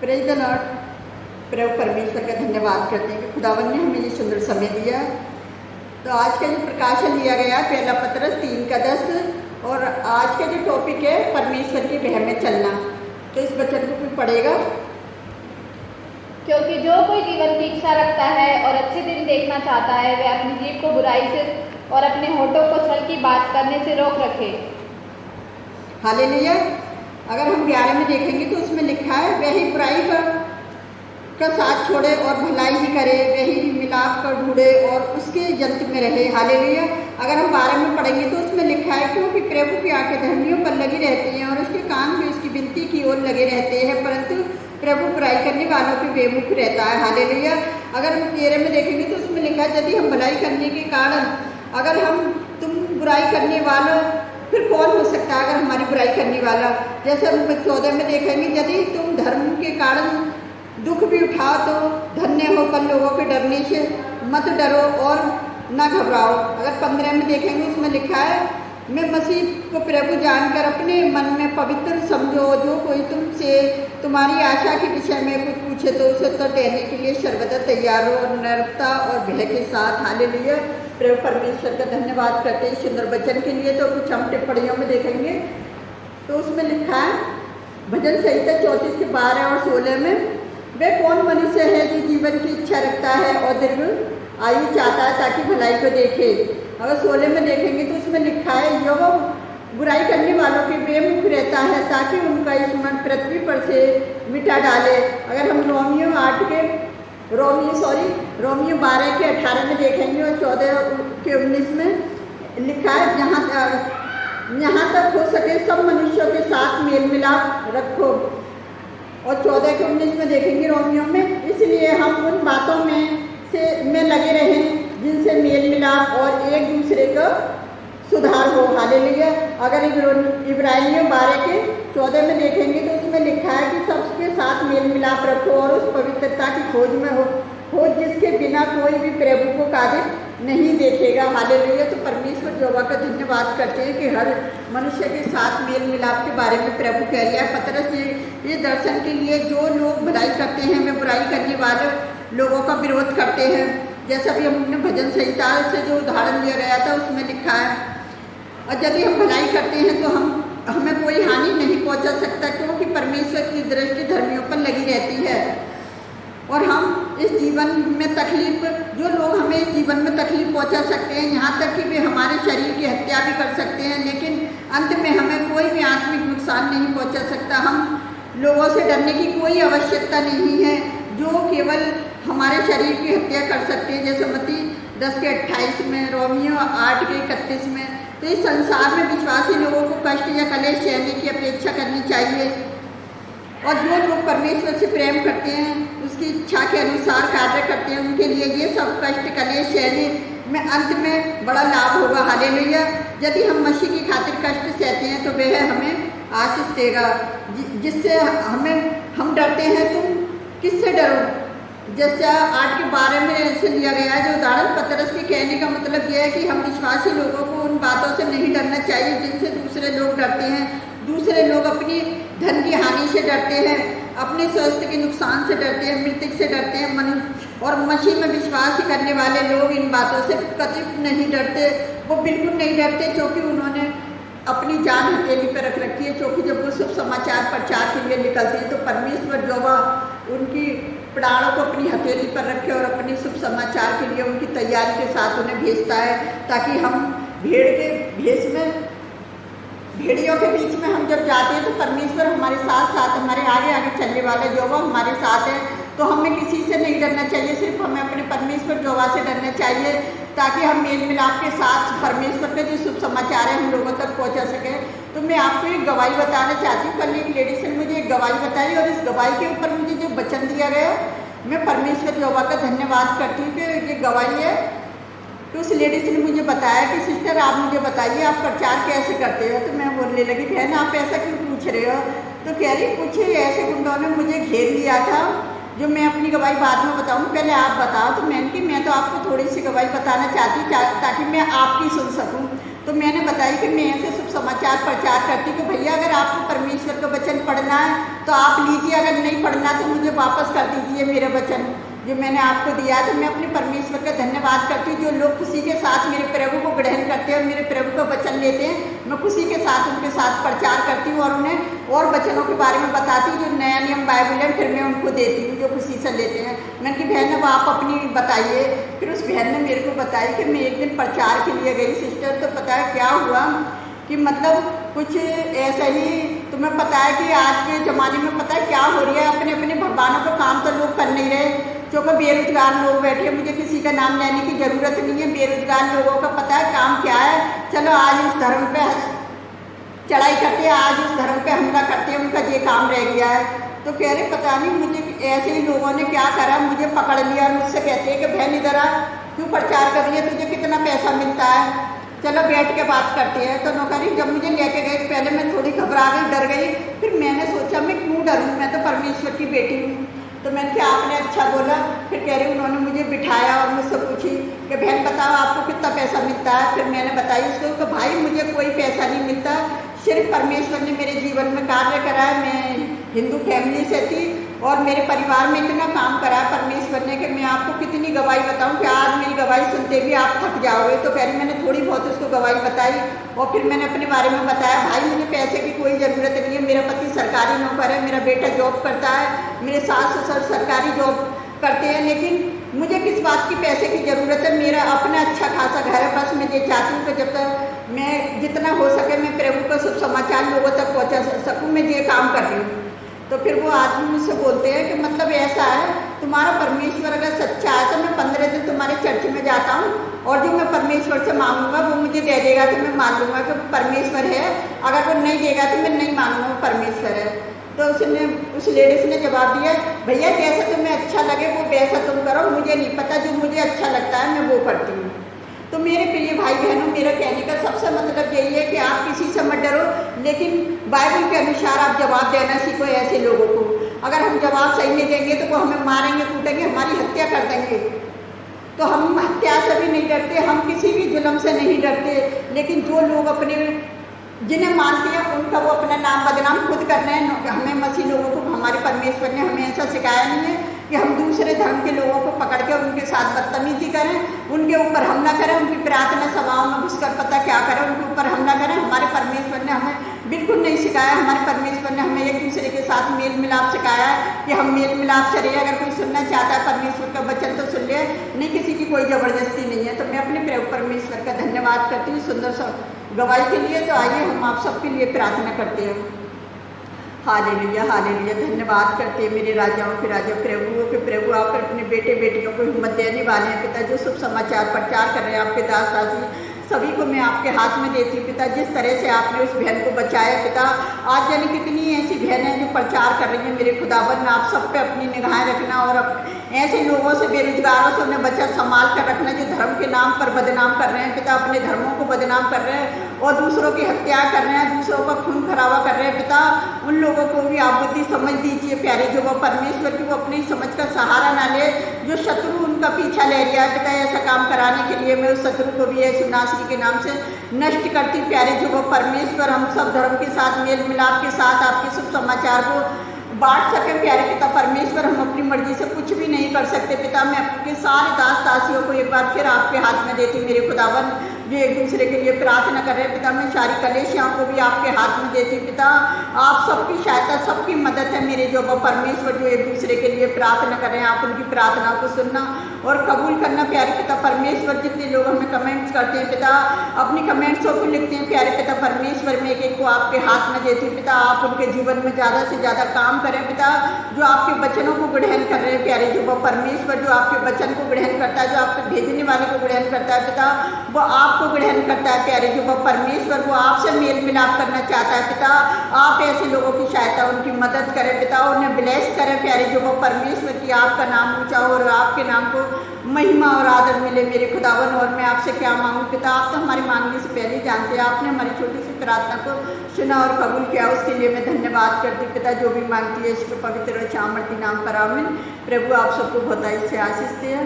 Praise the Lord. प्रभु परमेश्वर का धन्यवाद करते हैं कि खुदावन ने हमें ये सुंदर समय दिया। तो आज का जो प्रकाशन लिया गया पहला पत्रस 3:10 और आज का जो टॉपिक है परमेश्वर की भय में चलना। तो इस वचन को कोई पढ़ेगा। क्योंकि जो कोई जीवन की इच्छा रखता है और अच्छे दिन देखना चाहता है वह अपनी जीभ को बुराई से और अपने होठों को छल की बात करने से रोक रखे। हालेलुया। अगर हम 11 में देखेंगे तो उसमें लिखा है वही बुराई का साथ छोड़े और भलाई ही करे, वही मिलाप कर ढूंढे और उसके जंत में रहे। हालेलुया। अगर हम 12 में पढ़ेंगे तो उसमें लिखा है क्योंकि प्रभु की आंखें धर्मियों पर लगी रहती हैं और उसके कान भी उसकी विनती की ओर लगे रहते हैं, परंतु प्रभु बुराई करने वालों पे बेमुख रहता है। हालेलुया। अगर हम 13 में देखेंगे तो उसमें लिखा है यदि हम भलाई करने के कारण अगर तुम बुराई करने वालों फिर कौन हो सकता है अगर हमारी बुराई करने वाला। जैसे हम 14 में देखेंगे यदि तुम धर्म के कारण दुख भी उठाओ तो धन्य हो, पर लोगों के डरने से मत डरो और न घबराओ। अगर 15 में देखेंगे उसमें लिखा है मैं मसीह को प्रभु जानकर अपने मन में पवित्र समझो, जो कोई तुमसे तुम्हारी आशा के विषय में कुछ पूछे तो उसे उत्तर देने के लिए सर्वदा तैयार हो और नम्रता और भय के साथ। हालेलुया। प्रभु परमेश्वर का धन्यवाद करते हैं सुंदर वचन के लिए। तो कुछ हम टिप्पणियों में देखेंगे तो उसमें लिखा है भजन संहिता 34 के 12 और 16 में वह कौन मनुष्य है जो जीवन की इच्छा रखता है और दीर्घ आयु चाहता है ताकि भलाई को देखे। अगर 16 में देखेंगे तो उसमें लिखा है यह बुराई करने वालों के बेमुख रहता है ताकि उनका स्मरण पृथ्वी पर से मिटा डाले। अगर हम रोमियो 12 के 18 में देखेंगे और 14 के 19 में लिखा है यहाँ तक हो सके सब मनुष्यों के साथ मेल मिलाप रखो। और 14 के 19 में देखेंगे रोमियो में इसलिए हम उन बातों में लगे रहें जिनसे मेल मिलाप और एक दूसरे का सुधार हो। हालेलुया। अगर इब्रानियों 12 के 14 में देखेंगे तो उसमें लिखा है कि सबके साथ मेल मिलाप रखो और उस पवित्रता की खोज में हो जिसके बिना कोई भी प्रभु को कादिर नहीं देखेगा। हालेलुया। तो परमेश्वर यहोवा का धन्यवाद करते हैं कि हर मनुष्य के साथ मेल मिलाप के बारे में प्रभु कह रहा है। पतरस ये दर्शन के लिए जो लोग भलाई करते हैं वे बुराई करने वाले लोगों का विरोध करते हैं। जैसा भी हमने भजन संहिता से जो उदाहरण लिया गया था उसमें लिखा है और यदि हम भलाई करते हैं तो हमें कोई हानि नहीं पहुंचा सकता क्योंकि परमेश्वर की दृष्टि धर्मियों पर लगी रहती है। और हम इस जीवन में तकलीफ जो लोग हमें इस जीवन में तकलीफ पहुंचा सकते हैं यहाँ तक कि वे हमारे शरीर की हत्या भी कर सकते हैं, लेकिन अंत में हमें कोई भी आत्मिक नुकसान नहीं पहुंचा सकता। हम लोगों से डरने की कोई आवश्यकता नहीं है जो केवल हमारे शरीर की हत्या कर सकते हैं। जैसे मत्ती 10 के 28 में, रोमियो 8 के 31 में। तो इस संसार में विश्वासी लोगों को कष्ट या कलेश सहने की अपेक्षा करनी चाहिए और जो लोग परमेश्वर से प्रेम करते हैं उसकी इच्छा के अनुसार कार्य करते हैं उनके लिए ये सब कष्ट कलेश सहने में अंत में बड़ा लाभ होगा। हालेलुया। यदि हम मसीह की खातिर कष्ट सहते हैं तो वह हमें आशीष देगा जिससे हम डरते हैं। तुम किससे डरो? जैसे 8 के 12 में ऐसे लिया गया है जो उदाहरण पतरस के कहने का मतलब यह है कि हम विश्वासी लोगों को उन बातों से नहीं डरना चाहिए जिनसे दूसरे लोग डरते हैं। दूसरे लोग अपनी धन की हानि से डरते हैं, अपने स्वास्थ्य के नुकसान से डरते हैं, मृत्यु से डरते हैं। और मसीह में विश्वास करने वाले लोग इन बातों से कतई नहीं डरते। वो बिल्कुल नहीं डरते क्योंकि उन्होंने अपनी जान हथेली पर रख रखी है। क्योंकि जब वो शुभ समाचार प्रचार के लिए निकलते हैं तो परमेश्वर यहोवा उनकी प्राणों को अपनी हथेली पर रखे और अपनी शुभ समाचार के लिए उनकी तैयारी के साथ उन्हें भेजता है ताकि हम भेड़ियों के बीच में हम जब जाते हैं तो परमेश्वर हमारे साथ हमारे आगे चलने वाले यहोवा हमारे साथ है। तो हमें किसी से नहीं डरना चाहिए, सिर्फ हमें अपने परमेश्वर यहोवा से डरना चाहिए ताकि हम मेल मिलाप के साथ परमेश्वर के जो शुभ समाचार है हम लोगों तक पहुंचा सकें। तो मैं आपको एक गवाही बताना चाहती हूँ। कल एक लेडीज ने मुझे एक गवाही बताई और इस गवाही के ऊपर मुझे जो वचन दिया गया मैं परमेश्वर यहोवा का धन्यवाद करती हूँ कि ये गवाही है। तो उस लेडीज ने मुझे बताया कि सिस्टर आप मुझे बताइए आप प्रचार कैसे करते हो। तो मैं बोलने लगी बहन आप ऐसा क्यों पूछ रहे हो? तो कह रही कुछ ऐसे गुंडों ने मुझे घेर लिया था जो मैं अपनी गवाही बाद में बताऊँ, पहले आप बताओ। तो मैंने कि मैं तो आपको थोड़ी सी गवाही बताना चाहती ताकि मैं आपकी सुन सकूँ। तो मैंने बताई कि मैं ऐसे शुभ समाचार प्रचार करती कि भैया अगर आपको परमेश्वर का वचन पढ़ना है तो आप लीजिए, अगर नहीं पढ़ना तो मुझे वापस कर दीजिए मेरा वचन जो मैंने आपको दिया है। तो मैं अपने परमेश्वर का धन्यवाद करती हूँ जो लोग खुशी के साथ मेरे प्रभु को ग्रहण करते हैं और मेरे प्रभु का वचन लेते हैं। मैं खुशी के साथ उनके साथ प्रचार करती हूँ और उन्हें और वचनों के बारे में बताती हूँ जो नया नियम बाइबल है, फिर मैं उनको देती हूँ जो खुशी से लेते हैं। मैंने कहा बहन अब आप अपनी बताइए। फिर उस बहन ने मेरे को बताई कि मैं एक दिन प्रचार के लिए गई सिस्टर, तो पता है क्या हुआ कि मतलब कुछ ऐसा ही तुम्हें पता है कि आज के ज़माने में पता है क्या हो रही है, अपने अपने भगवानों का काम तो लोग कर नहीं रहे, क्योंकि बेरोजगार लोग बैठे। मुझे किसी का नाम लेने की ज़रूरत नहीं है, बेरोजगार लोगों का पता है काम क्या है। चलो आज इस धर्म पे चढ़ाई करते हैं, आज इस धर्म पे हमला करते हैं, उनका ये काम रह गया है। तो कह रहे पता नहीं मुझे ऐसे ही लोगों ने क्या करा, मुझे पकड़ लिया और मुझसे कहते हैं कि बहन इधर आ, क्यों प्रचार कर रही है, तुझे कितना पैसा मिलता है, चलो बैठ के बात करते हैं। तो नौकरी जब मुझे लेके गए पहले मैं थोड़ी घबरा गई, डर गई। फिर मैंने सोचा मैं क्यों डरूं, मैं तो परमेश्वर की बेटी हूँ। तो मैंने कहा आपने अच्छा बोला। फिर कह रही उन्होंने मुझे बिठाया और मुझसे पूछी कि बहन बताओ आपको कितना पैसा मिलता है। फिर मैंने बताई उसको कि भाई मुझे कोई पैसा नहीं मिलता, सिर्फ परमेश्वर ने मेरे जीवन में कार्य करा है। मैं हिंदू फैमिली से थी और मेरे परिवार में इतना काम करा है परमेश्वर ने कि मैं आपको कितनी गवाही बताऊं कि आज मेरी गवाही सुनते भी आप थक जाओगे। तो कह रही मैंने थोड़ी बहुत उसको गवाही बताई और फिर मैंने अपने बारे में बताया भाई मुझे पैसे की कोई ज़रूरत नहीं है, मेरा पति सरकारी नौकर है, मेरा बेटा जॉब करता है, मेरे सास ससुर सरकारी जॉब करते हैं, लेकिन मुझे किस बात की पैसे की ज़रूरत है, मेरा अपना अच्छा खासा घर है। बस मैं ये चाहती हूँ कि जब तक मैं जितना हो सके मैं प्रभु को शुभ समाचार लोगों तक पहुँचा सकूँ, मैं ये काम कर रही हूँ। तो फिर वो आदमी मुझसे बोलते हैं कि मतलब ऐसा है तुम्हारा परमेश्वर अगर सच्चा है तो मैं 15 दिन तुम्हारे चर्च में जाता हूँ और जो मैं परमेश्वर से मांगूंगा वो मुझे दे देगा, तो मैं मान लूँगा कि परमेश्वर है, अगर वो नहीं देगा तो मैं नहीं मानूंगा परमेश्वर है। तो उसने उस लेडीज ने जवाब दिया भैया जैसा तुम्हें अच्छा लगे वो वैसा तुम करो, मुझे नहीं पता, जो मुझे अच्छा लगता है मैं वो करती हूँ। तो मेरे प्रिय भाई बहनों मेरा कहने का सबसे मतलब यही है कि आप किसी से मत डरो, लेकिन बाइबल के अनुसार आप जवाब देना सीखो ऐसे लोगों को। अगर हम जवाब सही नहीं देंगे तो वो हमें मारेंगे कूटेंगे, हमारी हत्या कर देंगे। तो हम हत्या से भी नहीं डरते, हम किसी भी जुल्म से नहीं डरते, लेकिन जो लोग अपने जिन्हें मानते हैं उनका वो अपना नाम बदनाम खुद कर रहे हैं। हमें मसीह लोगों को हमारे परमेश्वर ने हमें ऐसा सिखाया नहीं है कि हम दूसरे धर्म के लोगों को पकड़ के उनके साथ बदतमीजी करें, उनके ऊपर हमला करें, उनकी प्रार्थना सभाओं में घुसकर पता क्या करें, उनके ऊपर हमला करें। हमारे परमेश्वर ने हमें बिल्कुल नहीं सिखाया। हमारे परमेश्वर ने हमें एक दूसरे के साथ मेल मिलाप सिखाया है कि हम मेल मिलाप से रहे। अगर कोई सुनना चाहता है परमेश्वर का वचन तो सुन ले, नहीं किसी की कोई ज़बरदस्ती नहीं है। तो मैं अपने परमेश्वर का धन्यवाद करती हूँ सुंदर सा गवाही के लिए। तो आइए हम आप सबके लिए प्रार्थना करते हैं। हालेलुया हालेलुया, धन्यवाद करते हैं मेरे राजाओं के राजा प्रभुओं के प्रभु। आप अपने बेटे बेटियों को हिम्मत देने वाले हैं पिता, जो शुभ समाचार प्रचार कर रहे हैं आपके दास दासी सभी को मैं आपके हाथ में देती हूँ पिता। जिस तरह से आपने उस बहन को बचाया पिता, आज जाने कितनी ऐसी बहनें हैं जो प्रचार कर रही हैं मेरे खुदावन, आप सब पे अपनी निगाहें रखना और ऐसे लोगों से बेरोजगारों से उन्हें बचा संभाल कर रखना जो धर्म के नाम पर बदनाम कर रहे हैं पिता, अपने धर्मों को बदनाम कर रहे हैं और दूसरों की हत्या कर रहे हैं, दूसरों का खून खराबा कर रहे हैं पिता। उन लोगों को भी आप बुद्धि समझ दीजिए प्यारे, जो वो परमेश्वर की वो अपनी समझ का सहारा ना ले, जो शत्रु उनका पीछा ले रहा है पिता। ऐसा काम कराने के लिए मैं उस शत्रु को भी यीशु नासरी के नाम से नष्ट करती प्यारे। जो वो परमेश्वर हम सब धर्म के साथ मेल मिलाप के साथ आपके शुभ समाचार को बांट सके प्यारे पिता परमेश्वर। हम अपनी मर्जी से कुछ भी नहीं कर सकते पिता। मैं आपके सारे दास दासियों को एक बार फिर आपके हाथ में देती मेरे खुदावन, जो एक दूसरे के लिए प्रार्थना कर रहे हैं पिता। मैं सारी कलेशियाओं को भी आपके हाथ में देती पिता। आप सबकी सहायता सबकी मदद है मेरे जो वो परमेश्वर, जो एक दूसरे के लिए प्रार्थना कर रहे हैं। आप उनकी प्रार्थना को सुनना और कबूल करना प्यारे पिता परमेश्वर। जितने लोग हमें कमेंट्स करते हैं पिता, अपनी कमेंट्सों को लिखते हैं प्यारे पिता परमेश्वर, मैं एक को आपके हाथ में देती हूँ पिता। आप उनके जीवन में ज़्यादा से ज़्यादा काम करें पिता, जो आपके वचनों को ग्रहण कर रहे हैं प्यारे। जो वो परमेश्वर जो आपके वचन को ग्रहण करता है, जो आपके भेजने वाले को ग्रहण करता है पिता, वो आपको ग्रहण करता है प्यारे। जो वो परमेश्वर वो आपसे मेल मिलाप करना चाहता है पिता। आप ऐसे लोगों की सहायता उनकी मदद करें पिता, उन्हें ब्लेस करें प्यारे। जो वो परमेश्वर की आपका नाम ऊंचा हो और आपके नाम को महिमा और आदर मिले मेरे खुदावन। और मैं आपसे क्या मांगूं पिता, आप तो हमारी मांगने से पहले जानते हैं। आपने हमारी छोटी सी प्रार्थना को सुना और कबूल किया, उसके लिए मैं धन्यवाद करती पिता। जो भी मांगती है इसके पवित्र और सामर्थी नाम पर आमीन। प्रभु आप सबको बहुत से आशीष दे।